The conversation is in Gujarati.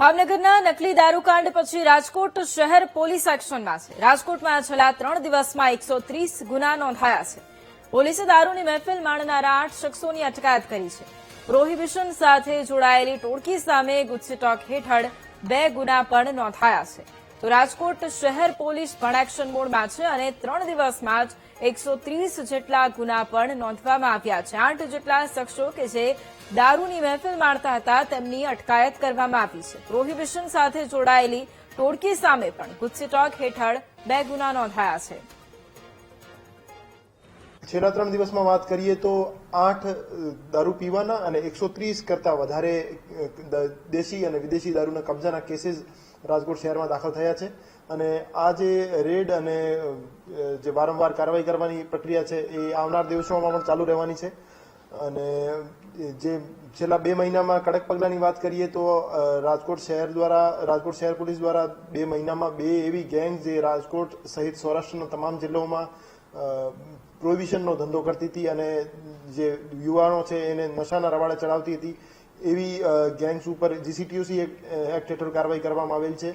ભાવનગરના નકલી દારૂકાંડ પછી રાજકોટ શહેર પોલીસ એક્શનમાં છે। રાજકોટમાં છેલ્લા 3 દિવસમાં 130 ગુના નોંધાયા છે। પોલીસે દારૂની મહેફિલ માણનારા 8 શખ્સોની અટકાયત કરી છે। પ્રોહિબિશન સાથે જોડાયેલી ટોળકી સામે ગુજસીટોક હેઠળ 2 ગુના પણ નોંધાયા છે। તો રાજકોટ શહેર પોલીસ પણ એક્શન મોડમાં છે અને 3 દિવસમાં જ 130 જેટલા ગુના પણ નોંધવામાં આવ્યા છે। 8 જેટલા શખ્સો કે જે દારૂની મહેફિલ માણતા હતા તેમની અટકાયત કરવામાં આવી છે। પ્રોહિબિશન સાથે જોડાયેલી ટોળકી સામે પણ ગુજસીટોક હેઠળ 2 ગુના નોંધાયા છે। છેલ્લા 3 દિવસમાં વાત કરીએ તો 8 દારૂ પીવાના અને 130 કરતા વધારે દેશી અને વિદેશી દારૂના કબજાના કેસીસ રાજકોટ શહેરમાં દાખલ થયા છે અને આ જે રેડ અને જે વારંવાર કાર્યવાહી કરવાની પ્રક્રિયા છે એ આવનાર દિવસોમાં પણ ચાલુ રહેવાની છે। અને જે છેલ્લા 2 મહિનામાં કડક પગલાંની વાત કરીએ તો રાજકોટ શહેર પોલીસ દ્વારા 2 મહિનામાં 2 એવી ગેંગ જે રાજકોટ સહિત સૌરાષ્ટ્રના તમામ જિલ્લાઓમાં પ્રોહિબિશનનો ધંધો કરતી હતી અને જે યુવાનો છે એને નશાના રવાડે ચડાવતી હતી એવી ગેંગ્સ ઉપર જીસીટીયુસી એક્ટ હેઠળ કાર્યવાહી કરવામાં આવેલ છે।